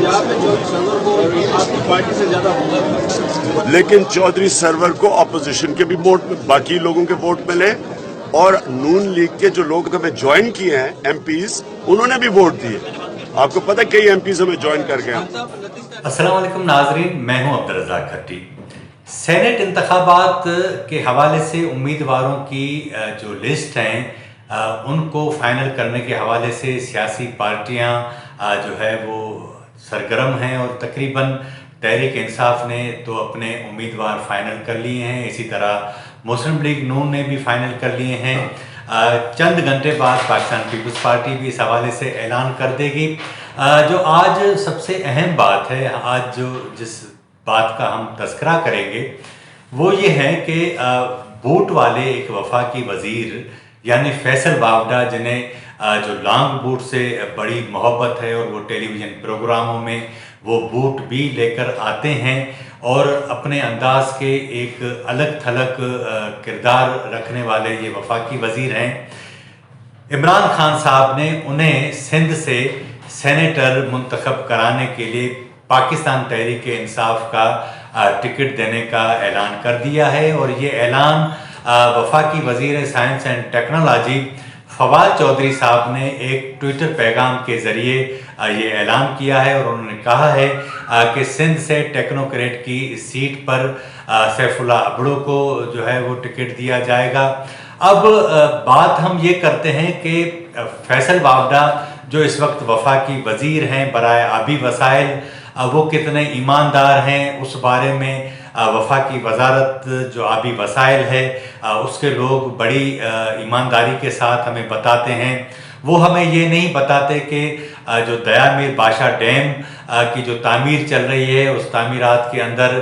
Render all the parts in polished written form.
पंजाब में चौधरी सरवर को आपकी पार्टी से ज्यादा होगा, लेकिन चौधरी सरवर को अपोजिशन के भी वोट, बाकी लोगों के वोट मिले और नून लीग के जो लोग हमें ज्वाइन किए हैं एमपीज, उन्होंने भी वोट दिए। आपको पता है कई एमपीज हमें ज्वाइन कर गए। अस्सलाम वालेकुम नाजरीन, मैं हूं अब्दुल रज़ाक खट्टी। सेनेट इंतखाबात के हवाले से उम्मीदवारों की जो लिस्ट हैं उनको फाइनल करने के हवाले से सियासी पार्टियां जो है वो सरगर्म हैं और तकरीबन तहरीक इंसाफ ने तो अपने उम्मीदवार फाइनल कर लिए हैं, इसी तरह मुस्लिम लीग नून ने भी फाइनल कर लिए हैं। चंद घंटे बाद पाकिस्तान पीपल्स पार्टी भी इस हवाले से ऐलान कर देगी। जो आज सबसे अहम बात है, आज जिस बात का हम तस्करा करेंगे वो ये है कि बूट वाले एक वफाकी वज़ीर यानी फैसल बावडा, जिन्हें जो लॉन्ग बूट से बड़ी मोहब्बत है और वो टेलीविज़न प्रोग्रामों में वो बूट भी लेकर आते हैं और अपने अंदाज के एक अलग थलग किरदार रखने वाले ये वफाकी वज़ीर हैं। इमरान खान साहब ने उन्हें सिंध से सेनेटर मुंतखब कराने के लिए पाकिस्तान तहरीक इंसाफ का टिकट देने का ऐलान कर दिया है और ये ऐलान वफाकी वज़ीर science and technology Fawad Chaudhry साहब ने एक ट्विटर पैगाम के ज़रिए ये ऐलान किया है और उन्होंने कहा है कि सिंध से टेक्नोक्रेट की सीट पर सैफुल्लाह अबड़ो को जो है वो टिकट दिया जाएगा। अब बात हम ये करते हैं कि फैसल बावडा जो इस वक्त वफाकी वज़ीर हैं बराए आबी वसाइल, वो कितने ईमानदार हैं उस बारे में वफाकी वजारत जो आबी वसाइल है उसके लोग बड़ी ईमानदारी के साथ हमें बताते हैं। वो हमें ये नहीं बताते कि जो दयामीर बादशाह डैम की जो तामीर चल रही है उस तामीरात के अंदर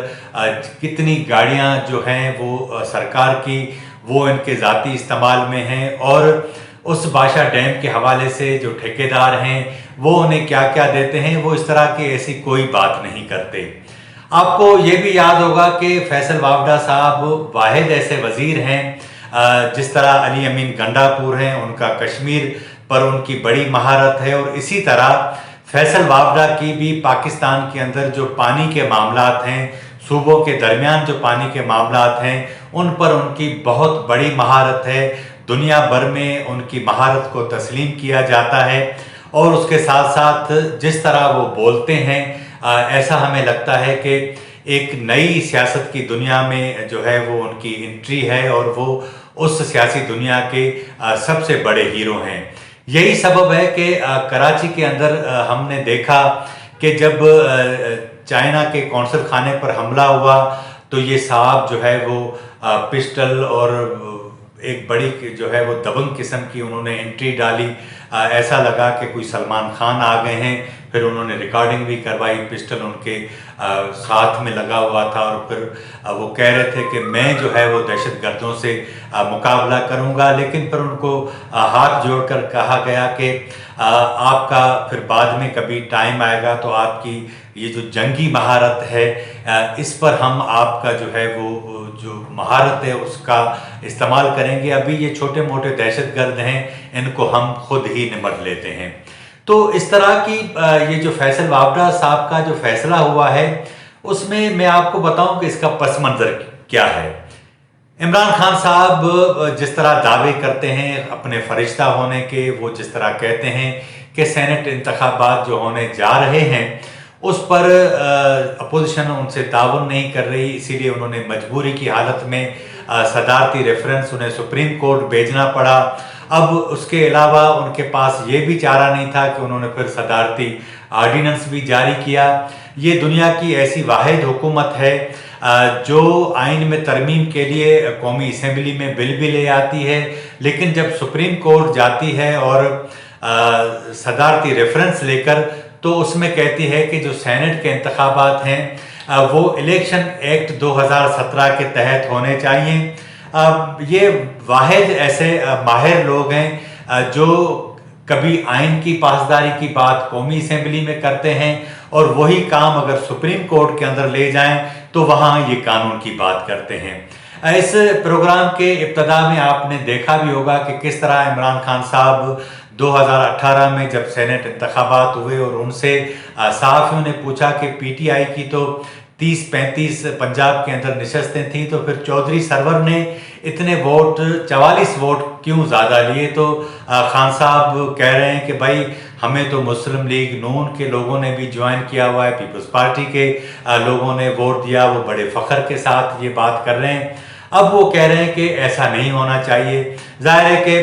कितनी गाड़ियां जो हैं वो सरकार की वो इनके ज़ाती इस्तेमाल में हैं और उस बादशाह डैम के हवाले से जो ठेकेदार हैं वो उन्हें क्या क्या देते हैं, वो इस तरह की ऐसी कोई बात नहीं करते। आपको ये भी याद होगा कि फैसल बावडा साहब वाहिद ऐसे वज़ीर हैं जिस तरह अली अमीन गंडापुर हैं, उनका कश्मीर पर उनकी बड़ी महारत है और इसी तरह फैसल बावडा की भी पाकिस्तान के अंदर जो पानी के मामलात हैं, सूबों के दरमियान जो पानी के मामलात हैं उन पर उनकी बहुत बड़ी महारत है। दुनिया भर में उनकी महारत को तस्लीम किया जाता है और उसके साथ साथ जिस तरह वो बोलते हैं ऐसा हमें लगता है कि एक नई सियासत की दुनिया में जो है वो उनकी एंट्री है और वो उस सियासी दुनिया के सबसे बड़े हीरो हैं। यही सबब है कि कराची के अंदर हमने देखा कि जब चाइना के कौंसल खाने पर हमला हुआ तो ये साहब जो है वो पिस्टल और एक बड़ी जो है वो दबंग किस्म की उन्होंने एंट्री डाली। ऐसा लगा कि कोई सलमान खान आ गए हैं। फिर उन्होंने रिकॉर्डिंग भी करवाई, पिस्टल उनके साथ में लगा हुआ था और फिर वो कह रहे थे कि मैं जो है वो दहशतगर्दों से मुकाबला करूंगा। लेकिन फिर उनको हाथ जोड़कर कहा गया कि आपका फिर बाद में कभी टाइम आएगा तो आपकी ये जो जंगी महारत है इस पर हम आपका जो है वो जो महारत है उसका इस्तेमाल करेंगे। अभी ये छोटे मोटे दहशतगर्द हैं, इनको हम खुद ही निमट लेते हैं। तो इस तरह की ये जो फैसल बावडा साहब का जो फैसला हुआ है उसमें मैं आपको बताऊं कि इसका पस मंज़र क्या है। इमरान खान साहब जिस तरह दावे करते हैं अपने फरिश्ता होने के, वो जिस तरह कहते हैं कि सेनेट इंतखाबात जो होने जा रहे हैं उस पर अपोजिशन उनसे ताउन नहीं कर रही, इसीलिए उन्होंने मजबूरी की हालत में सदारती रेफरेंस उन्हें सुप्रीम कोर्ट भेजना पड़ा। अब उसके अलावा उनके पास ये भी चारा नहीं था कि उन्होंने फिर सदारती आर्डिनेंस भी जारी किया। ये दुनिया की ऐसी वाहिद हुकूमत है जो आइन में तरमीम के लिए कौमी असम्बली में बिल भी ले आती है, लेकिन जब सुप्रीम कोर्ट जाती है और सदारती रेफरेंस लेकर तो उसमें कहती है कि जो सेनेट के इंतखाबात हैं वो इलेक्शन एक्ट 2017 के तहत होने चाहिए। ये वाहिद ऐसे माहिर लोग हैं जो कभी आइन की पासदारी की बात कौमी असम्बली में करते हैं और वही काम अगर सुप्रीम कोर्ट के अंदर ले जाएं तो वहाँ ये कानून की बात करते हैं। इस प्रोग्राम के इब्तदा में आपने देखा भी होगा कि किस तरह इमरान खान साहब 2018 में जब सेनेट इंतखाबात हुए और उनसे सहाफ़ियों ने पूछा कि पीटीआई की तो 30-35 पंजाब के अंदर नशस्तें थीं, तो फिर चौधरी सरवर ने इतने वोट 44 वोट क्यों ज़्यादा लिए? तो खान साहब कह रहे हैं कि भाई हमें तो मुस्लिम लीग नून के लोगों ने भी ज्वाइन किया हुआ है, पीपल्स पार्टी के लोगों ने वोट दिया, वो बड़े फ़ख्र के साथ ये बात कर रहे हैं। अब वो कह रहे हैं कि ऐसा नहीं होना चाहिए। ज़ाहिर है कि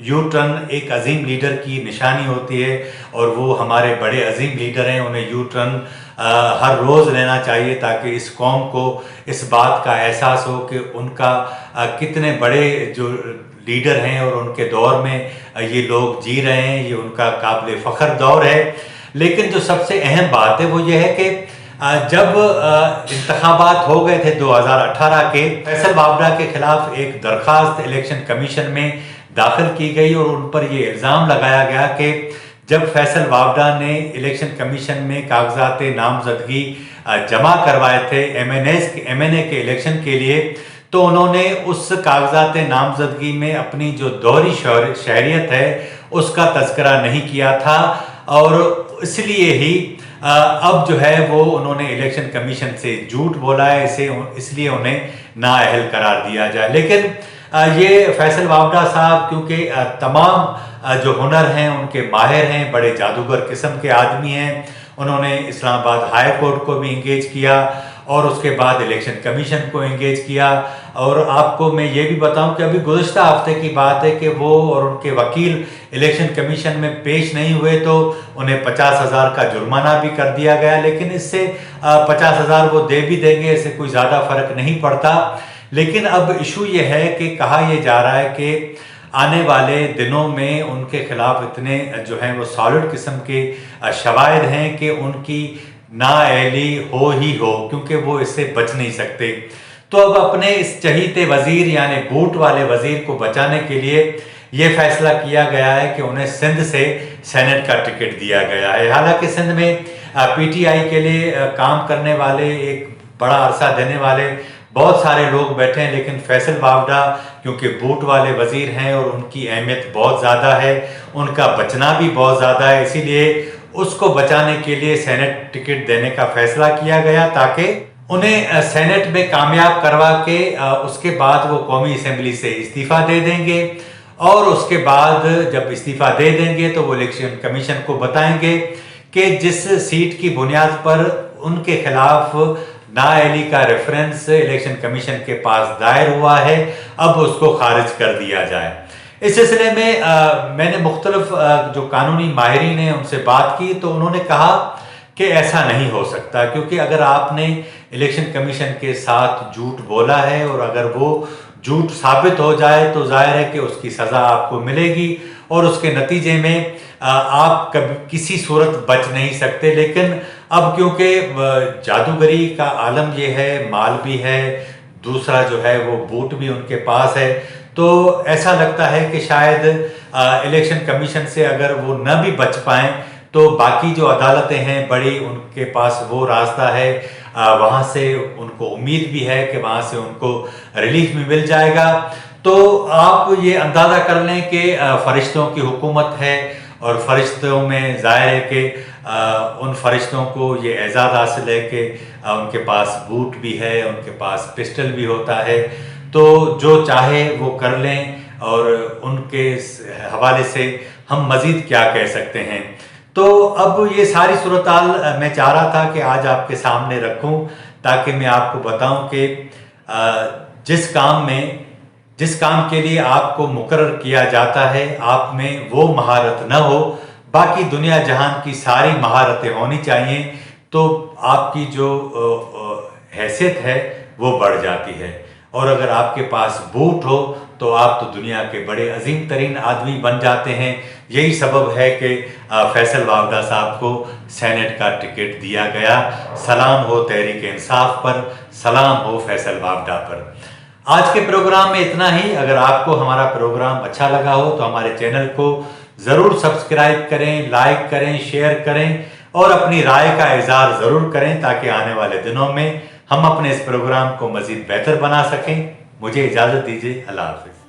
यू टर्न एक अजीम लीडर की निशानी होती है और वो हमारे बड़े अजीम लीडर हैं, उन्हें यू टर्न हर रोज़ लेना चाहिए ताकि इस कौम को इस बात का एहसास हो कि उनका कितने बड़े जो लीडर हैं और उनके दौर में ये लोग जी रहे हैं, ये उनका काबिल फ़ख्र दौर है। लेकिन जो सबसे अहम बात है वो ये है कि जब इंतखाबात हो गए थे 2018 के, फैसल वावड़ा के खिलाफ एक दरख्वास्त इलेक्शन कमीशन में दाखिल की गई और उन पर ये इल्ज़ाम लगाया गया कि जब फैसल वावड़ा ने इलेक्शन कमीशन में कागजात नामजदगी जमा करवाए थे MNA के इलेक्शन के लिए, तो उन्होंने उस कागजात नामजदगी में अपनी जो दोहरी शहरियत है उसका तज़किरा नहीं किया था और इसलिए ही अब जो है वो उन्होंने इलेक्शन कमीशन से झूठ बोला है, इसलिए उन्हें नाअहल करार दिया जाए। लेकिन ये फैसल वावड़ा साहब क्योंकि तमाम जो हुनर हैं उनके माहिर हैं, बड़े जादूगर किस्म के आदमी हैं, उन्होंने इस्लामाबाद हाई कोर्ट को भी इंगेज किया और उसके बाद इलेक्शन कमीशन को इंगेज किया। और आपको मैं ये भी बताऊं कि अभी गुज़श्ता हफ्ते की बात है कि वो और उनके वकील इलेक्शन कमीशन में पेश नहीं हुए तो उन्हें 50,000 का जुर्माना भी कर दिया गया। लेकिन इससे 50,000 वो दे भी देंगे, इससे कोई ज़्यादा फ़र्क नहीं पड़ता। लेकिन अब इशू ये है कि कहा यह जा रहा है कि आने वाले दिनों में उनके खिलाफ इतने जो हैं वो सॉलिड किस्म के शवाहिद हैं कि उनकी नाअहली हो ही हो, क्योंकि वो इससे बच नहीं सकते। तो अब अपने इस चहीते वज़ीर यानी बूट वाले वज़ीर को बचाने के लिए ये फैसला किया गया है कि उन्हें सिंध से सेनेट का टिकट दिया गया है। हालांकि सिंध में PTI के लिए काम करने वाले, एक बड़ा अरसा देने वाले बहुत सारे लोग बैठे हैं, लेकिन फैसल वावड़ा क्योंकि बूट वाले वज़ीर हैं और उनकी अहमियत बहुत ज़्यादा है, उनका बचना भी बहुत ज़्यादा है, इसीलिए उसको बचाने के लिए सेनेट टिकट देने का फैसला किया गया ताकि उन्हें सेनेट में कामयाब करवा के उसके बाद वो कौमी असम्बली से इस्तीफ़ा दे देंगे और उसके बाद जब इस्तीफ़ा दे देंगे तो वो इलेक्शन कमीशन को बताएंगे कि जिस सीट की बुनियाद पर उनके खिलाफ नाअहली का रेफरेंस इलेक्शन कमीशन के पास दायर हुआ है, अब उसको खारिज कर दिया जाए। इस सिलसिले में मैंने मुख्तलिफ जो कानूनी माहिरीन हैं उनसे बात की तो उन्होंने कहा कि ऐसा नहीं हो सकता, क्योंकि अगर आपने इलेक्शन कमीशन के साथ झूठ बोला है और अगर वो झूठ साबित हो जाए तो जाहिर है कि उसकी सज़ा आपको मिलेगी और उसके नतीजे में आप कभी किसी सूरत बच नहीं सकते। लेकिन अब क्योंकि जादूगरी का आलम ये है, माल भी है, दूसरा जो है वो बूट भी उनके पास है, तो ऐसा लगता है कि शायद इलेक्शन कमीशन से अगर वो न भी बच पाएँ तो बाकी जो अदालतें हैं बड़ी, उनके पास वो रास्ता है, वहाँ से उनको उम्मीद भी है कि वहाँ से उनको रिलीफ भी मिल जाएगा। तो आप ये अंदाज़ा कर लें कि फ़रिश्तों की हुकूमत है और फ़रिश्तों में ज़ाहिर है कि उन फ़रिश्तों को ये एजाज़ हासिल है कि उनके पास बूट भी है, उनके पास पिस्टल भी होता है, तो जो चाहे वो कर लें और उनके हवाले से हम मज़ीद क्या कह सकते हैं। तो अब ये सारी सूरत-हाल मैं चाह रहा था कि आज आपके सामने रखूं ताकि मैं आपको बताऊं कि जिस काम के लिए आपको मुकर्रर किया जाता है आप में वो महारत न हो, बाकी दुनिया जहान की सारी महारतें होनी चाहिए, तो आपकी जो हैसियत है वो बढ़ जाती है। और अगर आपके पास बूट हो तो आप तो दुनिया के बड़े अजीम तरीन आदमी बन जाते हैं। यही सबब है कि फैसल वावड़ा साहब को सेनेट का टिकट दिया गया। सलाम हो तहरीक इंसाफ पर, सलाम हो फैसल वावड़ा पर। आज के प्रोग्राम में इतना ही। अगर आपको हमारा प्रोग्राम अच्छा लगा हो तो हमारे चैनल को ज़रूर सब्सक्राइब करें, लाइक करें, शेयर करें और अपनी राय का इज़हार ज़रूर करें ताकि आने वाले दिनों में हम अपने इस प्रोग्राम को मज़ीद बेहतर बना सकें। मुझे इजाज़त दीजिए। अल्लाह हाफ़िज़।